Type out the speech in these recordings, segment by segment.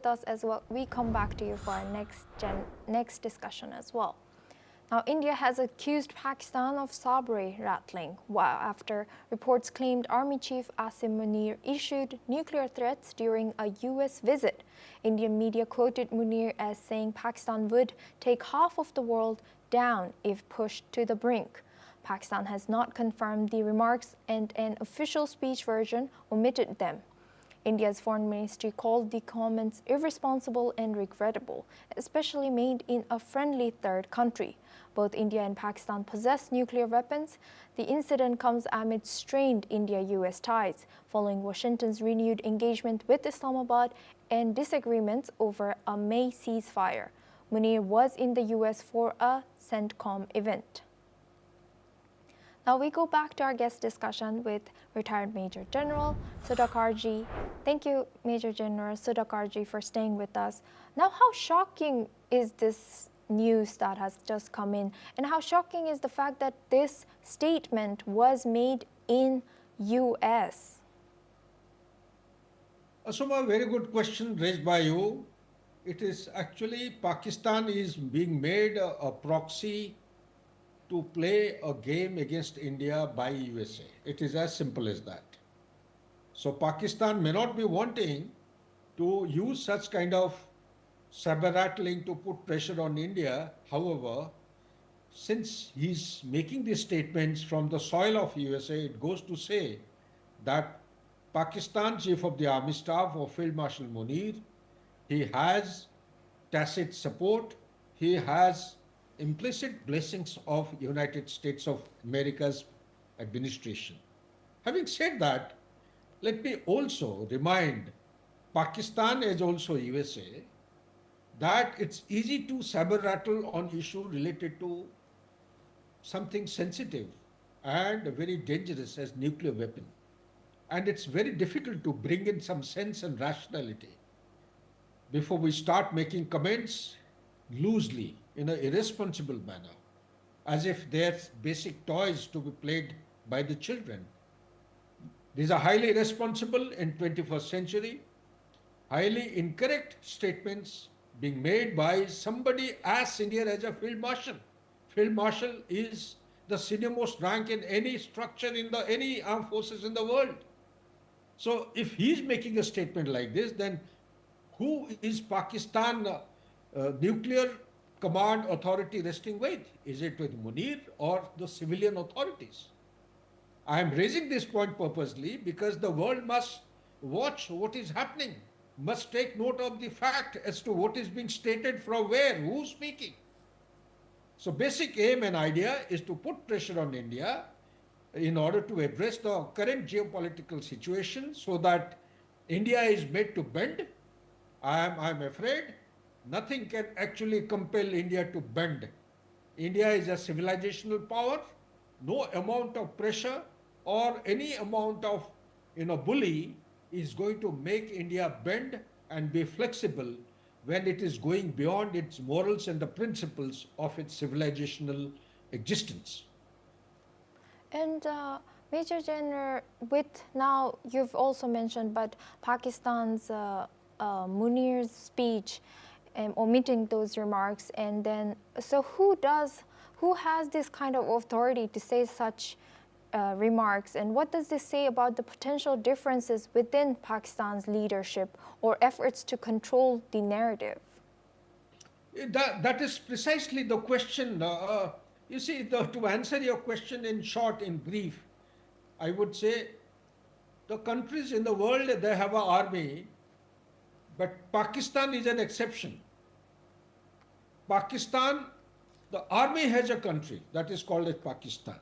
us as well. We come back to you for our next discussion as well. Now, India has accused Pakistan of Sabre rattling after reports claimed Army Chief Asim Munir issued nuclear threats during a US visit. Indian media quoted Munir as saying Pakistan would take half of the world down if pushed to the brink. Pakistan has not confirmed the remarks, and an official speech version omitted them. India's foreign ministry called the comments irresponsible and regrettable, especially made in a friendly third country. Both India and Pakistan possess nuclear weapons. The incident comes amid strained India-US ties, following Washington's renewed engagement with Islamabad and disagreements over a May ceasefire. Munir was in the US for a CENTCOM event. Now we go back to our guest discussion with retired Major General Sudhakarji. Thank you, Major General Sudhakarji, for staying with us. Now, how shocking is this news that has just come in, and how shocking is the fact that this statement was made in US? Asuma, very good question raised by you. It is actually Pakistan is being made a proxy to play a game against India by USA. It is as simple as that. So Pakistan may not be wanting to use such kind of saber rattling to put pressure on India. However, since he's making these statements from the soil of USA, it goes to say that Pakistan Chief of the Army Staff or Field Marshal Munir, he has tacit support, he has implicit blessings of United States of America's administration. Having said that, let me also remind Pakistan as also USA that it's easy to saber rattle on issue related to something sensitive and very dangerous as nuclear weapon. And it's very difficult to bring in some sense and rationality before we start making comments loosely in an irresponsible manner, as if they're basic toys to be played by the children. These are highly irresponsible in 21st century, highly incorrect statements being made by somebody as senior as a field marshal. Field marshal is the senior-most rank in any structure in any armed forces in the world. So if he's making a statement like this, then who is Pakistan nuclear command authority resting with? Is it with Munir or the civilian authorities? I am raising this point purposely because the world must watch what is happening, must take note of the fact as to what is being stated from where, who's speaking. So basic aim and idea is to put pressure on India in order to address the current geopolitical situation so that India is made to bend. I'm afraid nothing can actually compel India to bend. India is a civilizational power. No amount of pressure or any amount of bully is going to make India bend and be flexible when it is going beyond its morals and the principles of its civilizational existence. And Major General, with now you've also mentioned, but Pakistan's Munir's speech, omitting those remarks, and then so who has this kind of authority to say such remarks, and what does this say about the potential differences within Pakistan's leadership or efforts to control the narrative? That is precisely the question. You see, to answer your question in short, in brief, I would say the countries in the world, they have an army, but Pakistan is an exception. Pakistan, the army has a country that is called as Pakistan.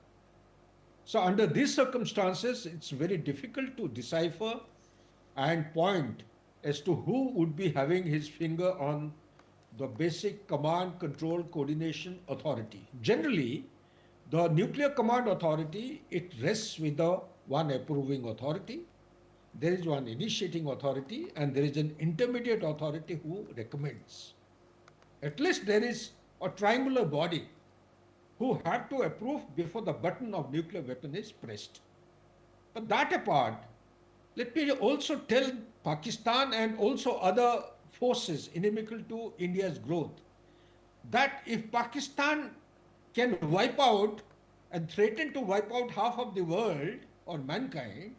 So under these circumstances, it's very difficult to decipher and point as to who would be having his finger on the basic command, control, coordination authority. Generally, the nuclear command authority, it rests with the one approving authority. There is one initiating authority and there is an intermediate authority who recommends. At least there is a triangular body who have to approve before the button of nuclear weapon is pressed. But that apart, let me also tell Pakistan and also other forces inimical to India's growth. That if Pakistan can wipe out and threaten to wipe out half of the world or mankind,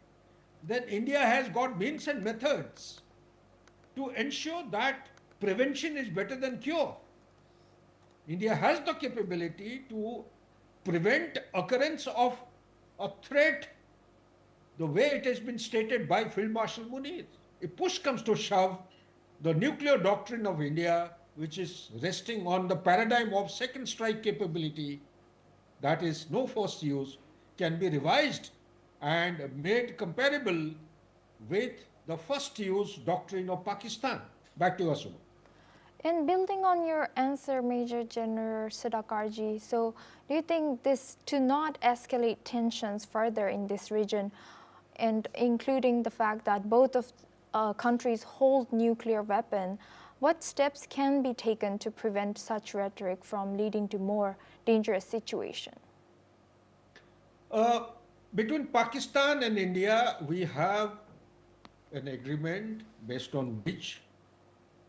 then India has got means and methods to ensure that prevention is better than cure. India has the capability to prevent occurrence of a threat the way it has been stated by Field Marshal Munir. If push comes to shove, the nuclear doctrine of India, which is resting on the paradigm of second strike capability, that is no force use, can be revised and made comparable with the first use doctrine of Pakistan. Back to you, Asuma. And building on your answer, Major General Sudakarji, so do you think this to not escalate tensions further in this region, and including the fact that both of countries hold nuclear weapon, what steps can be taken to prevent such rhetoric from leading to more dangerous situation? Between Pakistan and India, we have an agreement based on which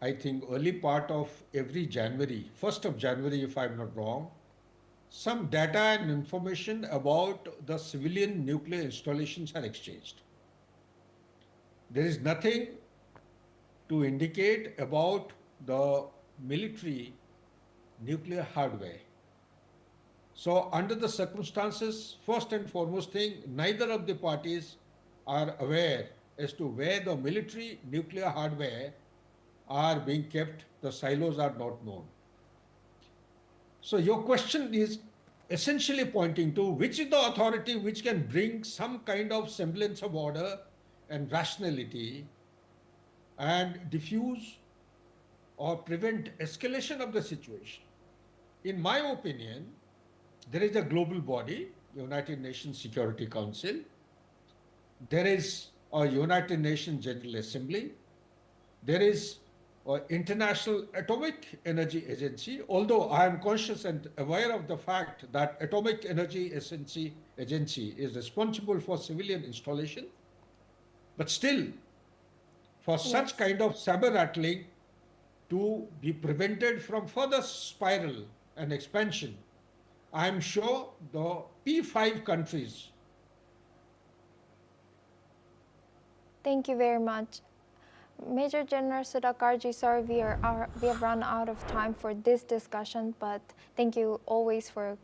I think early part of every January, 1st of January if I'm not wrong, some data and information about the civilian nuclear installations are exchanged. There is nothing to indicate about the military nuclear hardware. So under the circumstances, first and foremost thing, neither of the parties are aware as to where the military nuclear hardware are being kept. The silos are not known. So your question is essentially pointing to which is the authority which can bring some kind of semblance of order and rationality and diffuse or prevent escalation of the situation. In my opinion, there is a global body, United Nations Security Council. There is a United Nations General Assembly. There is an International Atomic Energy Agency, although I am conscious and aware of the fact that Atomic Energy Agency is responsible for civilian installation. But still, for such kind of saber rattling to be prevented from further spiral and expansion, I am sure the P5 countries. Thank you very much. Major General Sudakarji, sorry we have run out of time for this discussion, but thank you always for